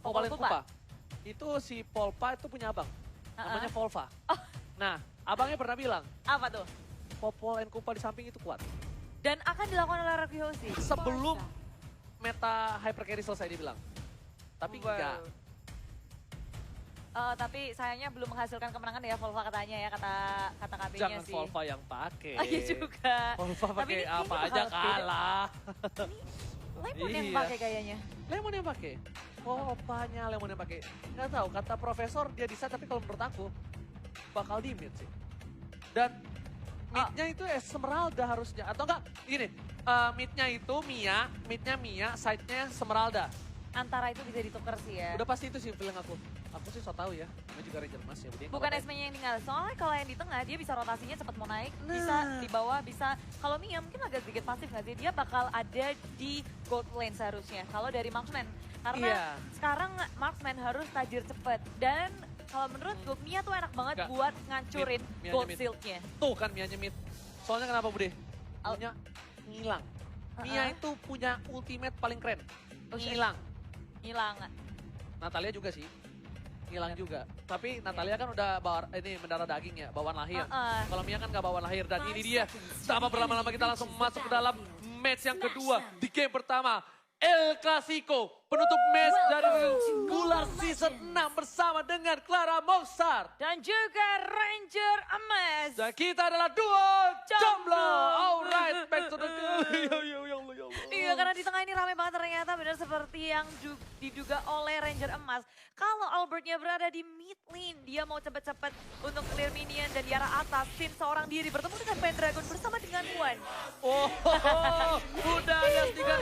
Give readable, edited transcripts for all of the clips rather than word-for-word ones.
Popol and Kupa. Itu si Polpa itu punya abang. Namanya Volva. Oh. Nah, abangnya pernah bilang, Apa tuh? Popol and Kupa di samping itu kuat. Dan akan dilakukan oleh Rakyoshi. Sebelum meta hyper carry selesai dia bilang. Tapi enggak. Tapi sayangnya belum menghasilkan kemenangan ya Volva katanya ya, kata KB-nya Jangan sih. Volva yang pakai. Oh iya juga. Volva Tapi pakai ini apa bakal aja beda. kalah. Lemon yang Iya. pakai kayaknya. Lemon yang pakai. Volvanya Lemon yang pakai. Nggak tahu, kata profesor dia bisa, tapi kalau menurut aku bakal di mid sih. Dan midnya itu Esmeralda harusnya. Atau enggak, gini, midnya itu midnya Mia, side-nya Esmeralda. Antara itu bisa ditukar sih ya. Udah pasti itu sih feeling aku. Aku sih so tau ya, namanya juga Ranger Mas ya. Dia Bukan kalau Esme yang tinggal. Soalnya kalau yang di tengah dia bisa rotasinya cepat mau naik, Nah. bisa di bawah, bisa. Kalau Mia mungkin agak sedikit pasif nggak sih? Dia bakal ada di gold lane seharusnya. Kalau dari Marksman. Karena Iya. sekarang Marksman harus tajir cepet. Dan kalau menurutku Mia tuh enak banget Enggak. buat ngancurin Mianya gold mid. shieldnya. Tuh kan Mianya mid. Soalnya kenapa Bude? Punya ngilang. Mia itu punya ultimate paling keren. Ngilang. Hilang. Natalia juga sih. Ngilang juga. Tapi Natalia kan udah mendarah daging ya, bawaan lahir. Kalau Mia kan gak bawaan lahir. Dan ini dia, tanpa berlama-lama kita langsung masuk ke dalam match yang kedua di game pertama. El Clasico, penutup match dari regular season 6 bersama dengan Clara Moxar. Dan juga Ranger Emas. Dan kita adalah duo jomblo. Alright, back to the Iya, karena di tengah ini ramai banget ternyata, benar seperti yang diduga oleh Ranger Emas. Kalau Albertnya berada di mid lane, dia mau cepet-cepet untuk clear minion dan di arah atas. Sin seorang diri bertemu dengan Pendragon bersama dengan Wan. Oh, udah ada stiker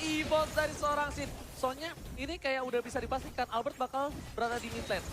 Evos dari seorang Sin. Soalnya ini kayak udah bisa dipastikan Albert bakal berada di mid lane.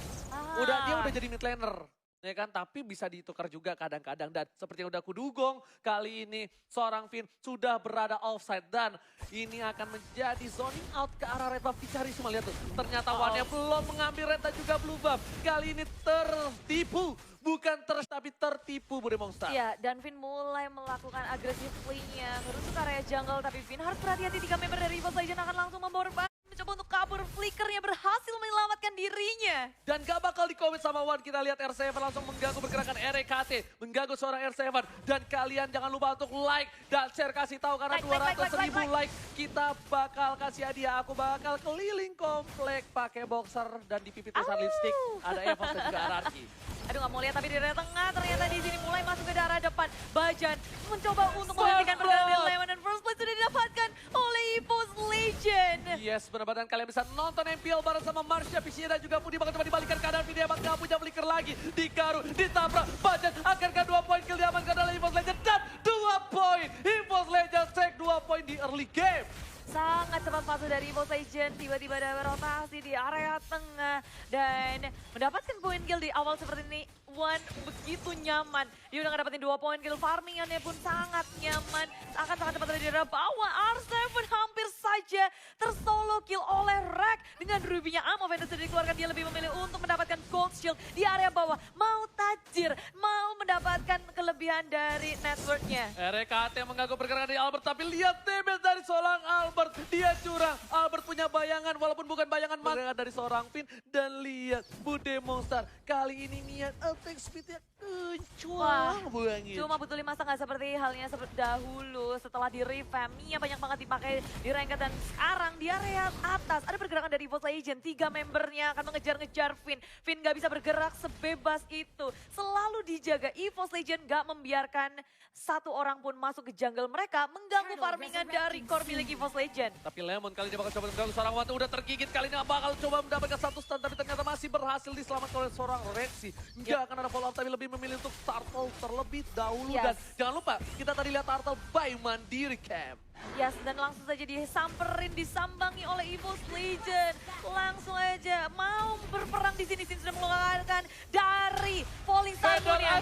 Dia udah jadi mid laner. Ya kan, tapi bisa ditukar juga kadang-kadang. Dan seperti yang udah kudugong, kali ini seorang Finn sudah berada offside. Dan ini akan menjadi zoning out ke arah red buff dicari semua. Lihat tuh, ternyata Wan-nya belum mengambil red dan juga blue buff. Kali ini tertipu, bukan tapi tertipu Bude Monster. Iya, dan Finn mulai melakukan agresif play-nya. Terus ke area jungle, tapi Finn harus berhati-hati. 3 member dari EVOS Legends akan langsung membawa mencoba untuk kabur, flickernya berhasil menyelamatkan dirinya. Dan gak bakal di-commit sama Wan, kita lihat R7 langsung mengganggu pergerakan RKT, mengganggu seorang R7. Dan kalian jangan lupa untuk like dan share, kasih tahu karena 200.000 like. Kita bakal kasih hadiah, aku bakal keliling komplek pakai boxer dan di pipi tulisan lipstick. Ada Evos dan juga Ararki. Aduh, nggak mau lihat, tapi di area tengah ternyata di sini mulai masuk ke daerah depan. Bajan mencoba untuk menghentikan pergerakan Lemon dan first place sudah didapatkan oleh EVOS Legend. Yes, benar-benar kalian bisa nonton MPL bareng sama Marsha, Piscina dan juga Budi bakal coba dibalikan keadaan video hebat. Gak punya flicker lagi, dikaru, ditabrak, Bajan akankah 2 poin kill diamankan oleh EVOS Legend dan 2 poin. EVOS Legend take 2 poin di early game. Sangat cepat masuk dari EVOS Legend, tiba-tiba ada rotasi di area tengah dan mendapatkan poin kill di awal seperti ini. Wan begitu nyaman, dia udah ngedapetin 2 poin kill, farmingannya pun sangat nyaman. Akan sangat cepat dari daerah bawah, R7 hampir saja tersolo kill oleh Rek. Dengan rubinya Amo Venus sudah dikeluarkan, dia lebih memilih untuk mendapatkan gold shield di area bawah. Mau tajir, mau mendapatkan kelebihan dari networknya. RKT mengganggu pergerakan dari Albert, tapi lihat damage dari seorang Albert. Dia curang, Albert punya bayangan, walaupun bukan bayangan bayangan dari seorang Finn. Dan lihat Bude Monster, kali ini niat attack speednya kencang banget. Cuma butuh 5 setengah seperti halnya seperti dahulu setelah di revamp. Mia banyak banget dipakai di ranked dan sekarang di area atas ada pergerakan dari EVOS Legend. 3 membernya akan mengejar-ngejar Finn. Finn gak bisa bergerak sebebas itu. Selalu dijaga, EVOS Legend gak membiarkan satu orang pun masuk ke jungle mereka, mengganggu farmingan dari core milik EVOS Legend. Tapi Lemon kali ini bakal coba mengganggu seorang Wan, udah tergigit, kali ini bakal coba mendapatkan satu stun, tapi ternyata masih berhasil diselamatkan oleh seorang Rexy. Nggak akan ada follow up, tapi lebih memilih untuk Turtle terlebih dahulu. Dan jangan lupa, kita tadi lihat Turtle by Mandiri Camp. Yes, dan langsung saja disamperin, disambangi oleh EVOS Legend. Langsung aja mau berperang di sini. Sin sudah mengeluarkan dari Falling Star-nya.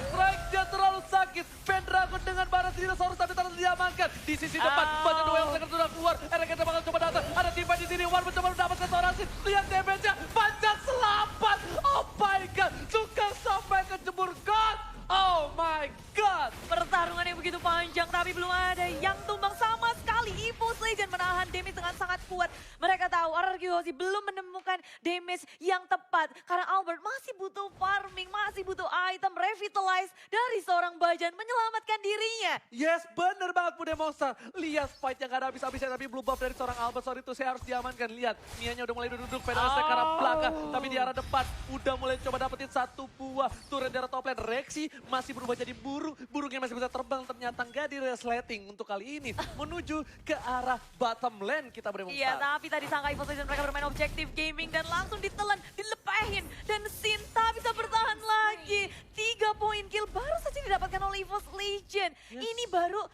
Dia terlalu sakit. Pendragon dengan barat dinosaurus tapi terlalu diamankan. Di sisi depan, banyak dua yang sudah keluar. RKT bakal coba datang. Ada Tifa di sini. Wan mencoba mendapatkan seorang Sin. Lihat damage-nya. Panjang selamat. Oh my god. Tukang sampai ke jemur god. Oh my god. Pertarungan yang begitu panjang tapi belum ada yang tumbang sama sekali. EVOS Legend menahan damage dengan sangat kuat. Mereka tahu RRQ Hoshi belum menemukan damage yang tepat. Karena Albert masih butuh farming, masih butuh item revitalize dari seorang Bajan menyelamatkan dirinya. Yes, bener banget Bude Monster. Lihat fight yang gak ada habis-habisnya, tapi blue buff dari seorang Albert. Sorry itu saya harus diamankan. Lihat, Mianya udah mulai duduk, pedalnya ke arah belakang. Tapi di arah depan, udah mulai coba dapetin satu buah turret dari top lane. Rexy masih berubah jadi burung. Burungnya masih bisa terbang, ternyata gak di resleting untuk kali ini. Menuju ke arah bottom lane kita Bude Monster. Iya, tapi tadi sangka EVOS Legends mereka bermain objektif gaming dan langsung ditelan, dilepahin. Dan Sinta bisa bertahan lagi. 3 poin kill baru saja didapatkan oleh EVOS Legends. Ini baru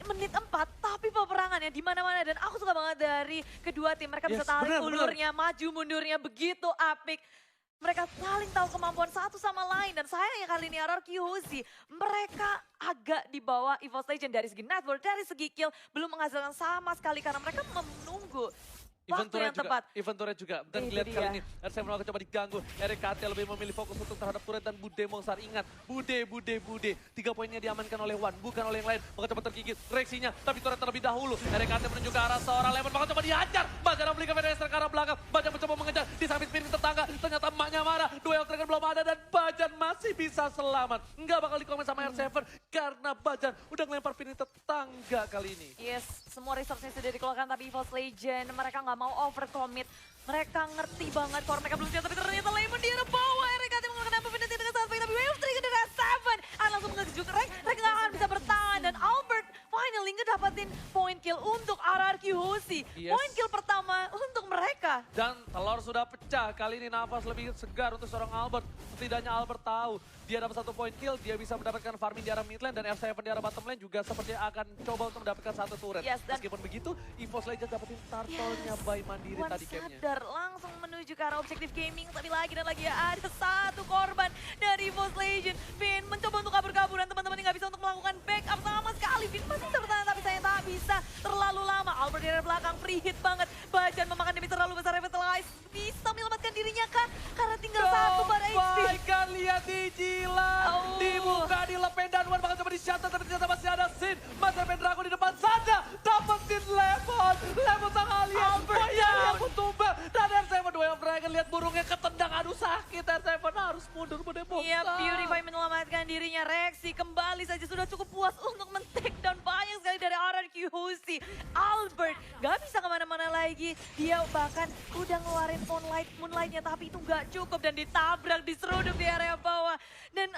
menit 4, tapi peperangannya di mana-mana dan aku suka banget dari kedua tim. Mereka bisa tarik ulurnya, maju mundurnya begitu apik. Mereka saling tahu kemampuan satu sama lain dan sayangnya kali ini RRQ Hoshi mereka agak di bawah EVOS Legends dari segi network, dari segi kill belum menghasilkan sama sekali karena mereka menunggu waktu yang tepat. Event turret juga. Dan lihat kali ini, R7 akan coba diganggu. RKT lebih memilih fokus untuk terhadap turret dan Bude Monster. Ingat, Bude. 3 poinnya diamankan oleh Wan, bukan oleh yang lain. Maka coba tergigit Rexinya, tapi turret terlebih dahulu. RKT menuju ke arah seorang Lemon, maka coba dihajar. Bajan memberikan Fedestrian ke arah belakang. Bajan mencoba mengejar, di samping piring tetangga. Ternyata emaknya marah, duel Dragon belum ada dan Bajan masih bisa selamat. Nggak bakal dikomen sama R7 karena Bajan udah ngelempar piring tetangga kali ini. Yes, semua resource-nya sudah dikeluarkan tapi EVOS Legends mereka nggak mau overcommit. Mereka ngerti banget kalau mereka belum siap, tapi ternyata Lemon di arah bawah. RKT mengeluarkan Infinity dengan sangat baik, tapi Wave Trigger dari R7 langsung mengejuk Rek nggak akan bisa bertahan dan Albert finally ngedapatin point kill untuk RRQ Hoshi. Point kill pertama untuk mereka. Dan telur sudah pecah, kali ini nafas lebih segar untuk seorang Albert. Setidaknya Albert tahu dia dapat 1 point kill, dia bisa mendapatkan farming di arah mid lane dan R7 di arah bottom lane juga sepertinya akan coba untuk mendapatkan 1 turret. Meskipun begitu, EVOS Legends dapetin turtle-nya by Mandiri tadi gamenya. Sadar langsung menuju ke arah objektif gaming, tapi lagi dan lagi ada 1 korban dari EVOS Legends. Vin mencoba untuk kabur-kabur dan teman-teman nggak bisa untuk melakukan backup sama sekali. Vin masih bisa bertahan tapi saya tak bisa terlalu lama. Albert di arah belakang free hit banget. Bajan memakan demi terlalu besar revitalize. Bisa menyelamatkan dirinya kah? Karena tinggal 1 pada HP. Kan lihat dijilat, dibuka, dilepen dan Wan bakal coba di-shuttle tapi ternyata masih ada Sin. Masih ada Pendragon di depan saja. Dapetin Lemon. Lemon sang alien. Bayang aku tumbang. Dan R7 Way of Dragon lihat burungnya ketendang. Aduh sakit R7 harus mundur Bude Monster. Iya, Purify menyelamatkan dirinya. Rexy kembali saja sudah cukup puas untuk men-take down banyak sekali dari RRQ Hoshi. Albert gak bisa kemana-mana lagi. Dia bahkan udah ngeluarin Moonlight-nya tapi itu gak cukup dan ditabrak, diseruduk di area bawah. Dan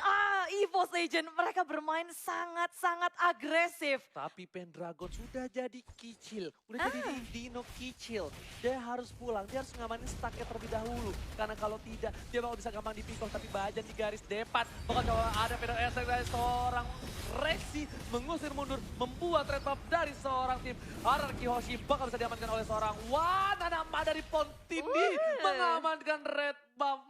EVOS Legends mereka bermain sangat-sangat agresif. Tapi Pendragon sudah jadi kicil. Udah jadi Dino kicil. Dia harus pulang, dia harus ngamanin stacknya terlebih dahulu. Karena kalau tidak, dia bakal bisa gampang dipikul. Tapi Bajan di garis depan. Bakal coba ada Pendragon dari seorang Rexy mengusir mundur. Membuat red buff dari seorang tim. RRQ Hoshi bakal bisa diamankan oleh seorang Wan. Nama dari Pontindi mengamankan red buff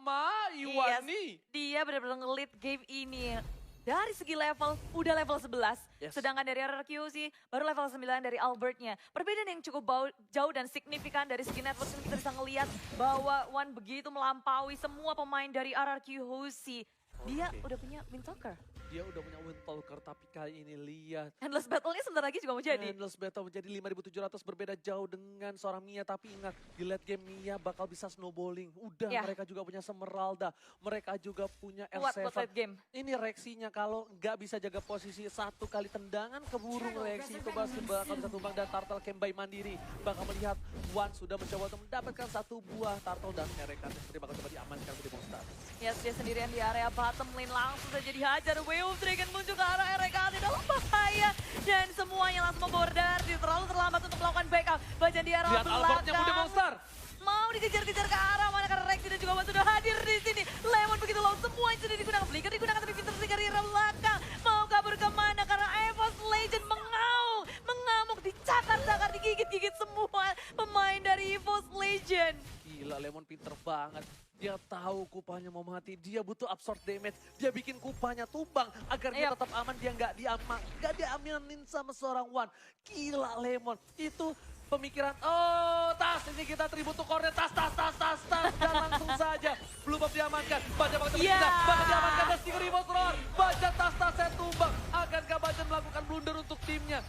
Iwani. Dia benar-benar nge-lead game ini. Dari segi level, udah level 11. Sedangkan dari RRQ sih, baru level 9 dari Albertnya. Perbedaan yang cukup jauh dan signifikan dari segi network ini kita bisa ngelihat bahwa Wan begitu melampaui semua pemain dari RRQ Hoshi. Dia udah punya Windtalker. Dia udah punya Windtalker, tapi kali ini lihat. Endless Battle-nya sebentar lagi juga mau jadi. Endless Battle menjadi 5.700 berbeda jauh dengan seorang Mia. Tapi ingat, di late game Mia bakal bisa snowballing. Udah, mereka juga punya Semeralda. Mereka juga punya R7. Buat late game. Ini Rexinya kalau nggak bisa jaga posisi 1 kali tendangan ke burung Rexy itu bakal bisa tumbang. Dan Turtle Camp by Mandiri bakal melihat Wan sudah mencoba untuk mendapatkan 1 buah Turtle dan mereka seperti bakal coba diamankan Bude Monster. Yes, dia sendirian di area bottom lane langsung saja dihajar. Wave Dragon muncul ke arah RKT dalam bahaya. Dan semuanya langsung membordar. Dia terlalu terlambat untuk melakukan backup. Bajan di arah belakang. Lihat Albertnya Bude Monster. Mau dikejar-kejar ke arah mana karena Rexy dan juga Wan sudah hadir di sini. Lemon begitu low, semua yang sudah digunakan. Flicker digunakan tapi Pinter Trigger di arah belakang. Mau kabur kemana karena EVOS Legends mengamuk, dicakar-cakar, digigit-gigit semua pemain dari EVOS Legends. Gila, Lemon pinter banget. Dia tahu Kupanya mau mati, dia butuh absorb damage. Dia bikin Kupanya tumbang agar dia tetap aman, dia nggak diamanin sama seorang Wan. Gila Lemon, itu pemikiran, oh tas ini kita tribut to core-nya, tas, dan langsung saja. Blue buff diamankan, Baja bakal diamankan, dan Stinger EVOS Roar. Baja tas-tasnya tumbang, akankah Baja melakukan blunder untuk timnya?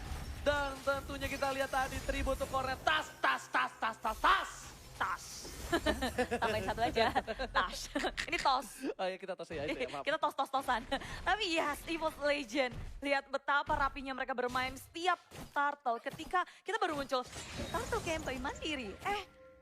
Dan tentunya kita lihat tadi tribut to core-nya, tas. Tambahin satu aja. Tash. Ini tos. Oh ya kita tos ya itu ya, maaf. Kita tos-tos-tosan. Tapi yes, EVOS Legend. Lihat betapa rapinya mereka bermain setiap turtle. Ketika kita baru muncul, turtle campaign mandiri.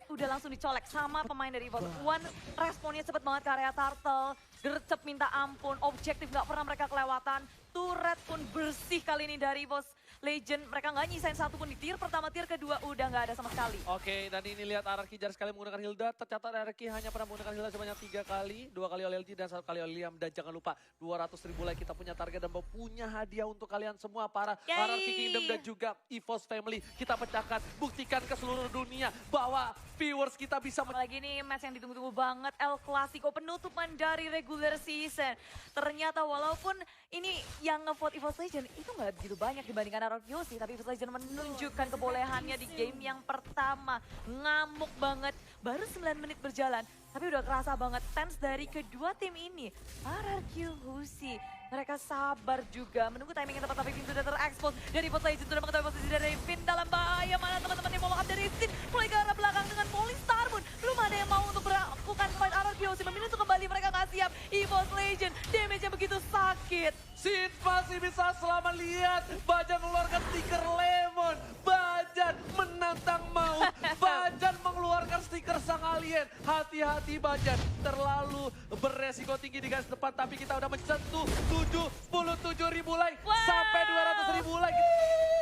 Udah langsung dicolek sama pemain dari EVOS. One responnya cepet banget ke area turtle. Gercep minta ampun, objektif gak pernah mereka kelewatan. Turret pun bersih kali ini dari EVOS Legend. Mereka nggak nyisain satu pun di tier pertama, tier kedua udah nggak ada sama sekali. Oke, dan ini lihat Ararki jarang sekali menggunakan Hilda. Tercatat Ararki hanya pernah menggunakan Hilda sebanyak 3 kali. 2 kali oleh LG dan 1 kali oleh Liam. Dan jangan lupa 200.000 like kita punya target dan punya hadiah untuk kalian semua. Para Yay! Ararki Kingdom dan juga EVOS Family. Kita pecahkan, buktikan ke seluruh dunia bahwa viewers kita bisa Apalagi nih match yang ditunggu-tunggu banget, El Clasico penutupan dari regular season. Ternyata walaupun ini yang ngevote EVOS Legend itu nggak begitu banyak dibandingkan RRQ sih, tapi EVOS Legend menunjukkan kebolehannya di game yang pertama. Ngamuk banget, baru 9 menit berjalan, tapi udah kerasa banget tense dari kedua tim ini. RRQ Husi, mereka sabar juga menunggu timing yang tepat, tapi Finn sudah terekspos. Dari EVOS Legend sudah mengetahui posisi dari Finn dalam bahaya. Mana teman-teman yang follow up dari Finn, mulai ke arah belakang dengan Falling Star pun. Belum ada yang mau untuk melakukan fight RRQ Husi, memilih untuk kembali, mereka nggak siap. EVOS Legend, damage-nya begitu sakit. Sid masih bisa selama lihat Bajan mengeluarkan stiker lemon. Bajan menantang maut. Bajan mengeluarkan stiker sang alien. Hati-hati Bajan, terlalu beresiko tinggi di garis depan. Tapi kita udah mencentuh 77.000 like sampai 200.000 like.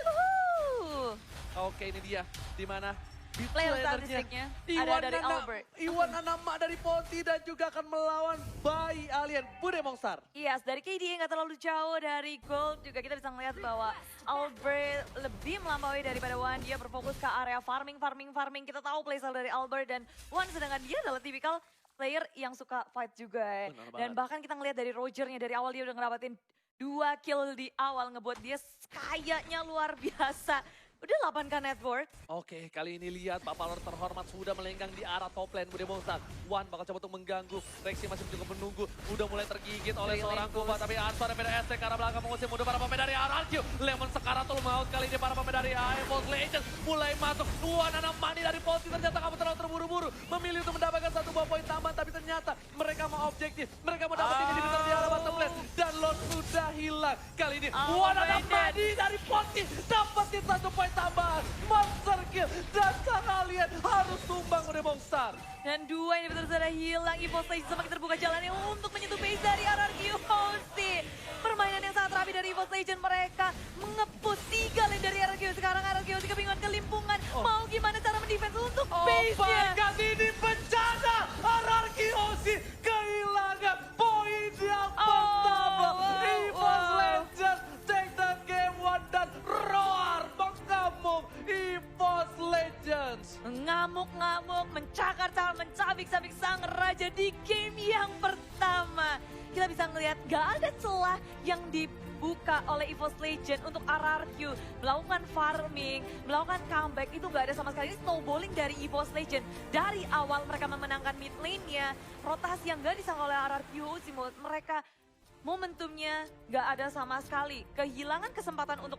Woohoo. Oke, ini dia di mana Player statistiknya ada dari Albert. Iwan Anama dari Ponti dan juga akan melawan Bayi Alien Bude Monster. Yes, dari KD nggak terlalu jauh dari Gold juga kita bisa melihat bahwa Albert lebih melampaui daripada Wan. Dia berfokus ke area farming. Kita tahu playstyle dari Albert dan Wan, sedangkan dia adalah tipikal player yang suka fight juga. Dan bahkan kita ngelihat dari Rogernya dari awal dia udah ngerapatin 2 kill di awal, ngebuat dia kayaknya luar biasa. Udah 8k net worth. Oke, kali ini lihat Bapak Lord terhormat sudah melenggang di arah top lane Bude Monster. Wan bakal coba untuk mengganggu. Rexy masih juga menunggu. Udah mulai tergigit oleh seorang Kuba. Tapi Ansar dari PDST ke arah belakang mengusir mudah para pemain dari RRQ. Lemon Sekaratul maut kali ini para pemain dari EVOS Legends mulai masuk. Wan anak mani dari Ponti ternyata kamu terlalu terburu-buru. Memilih untuk mendapatkan 1 buah poin tambahan. Tapi ternyata mereka mau objektif. Mereka mau dapat ini di arah bottom lane. Dan Lord sudah hilang. Kali ini Wan anak mani dari Ponti dapetin 1 poin tambahan. Monster kill dan sang alien harus tumbang Bude Monster. Dan 2 ini betul sudah hilang. EVOS Legends semakin terbuka jalannya untuk menyentuh base dari RRQ Hosti. Permainan yang sangat rapi dari EVOS Legends, mereka mengepus 3 lane dari RRQ. Sekarang RRQ Hosti kebingungan kelimpungan. Mau gimana cara mendefense untuk base-nya. Oh my god, ini bencana. RRQ Hosti kehilangan poin yang pertama. EVOS Legends take the game 1 dan roar mengamuk EVOS Legends. Ngamuk-ngamuk, mencakar-cakar, mencabik-cabik sang raja di game yang pertama. Kita bisa ngelihat gak ada celah yang dibuka oleh EVOS Legend untuk RRQ. Melakukan farming, melakukan comeback, itu gak ada sama sekali. Ini snowballing dari EVOS Legend. Dari awal mereka memenangkan mid lane-nya. Rotasi yang gak disangka oleh RRQ, mereka momentumnya gak ada sama sekali. Kehilangan kesempatan untuk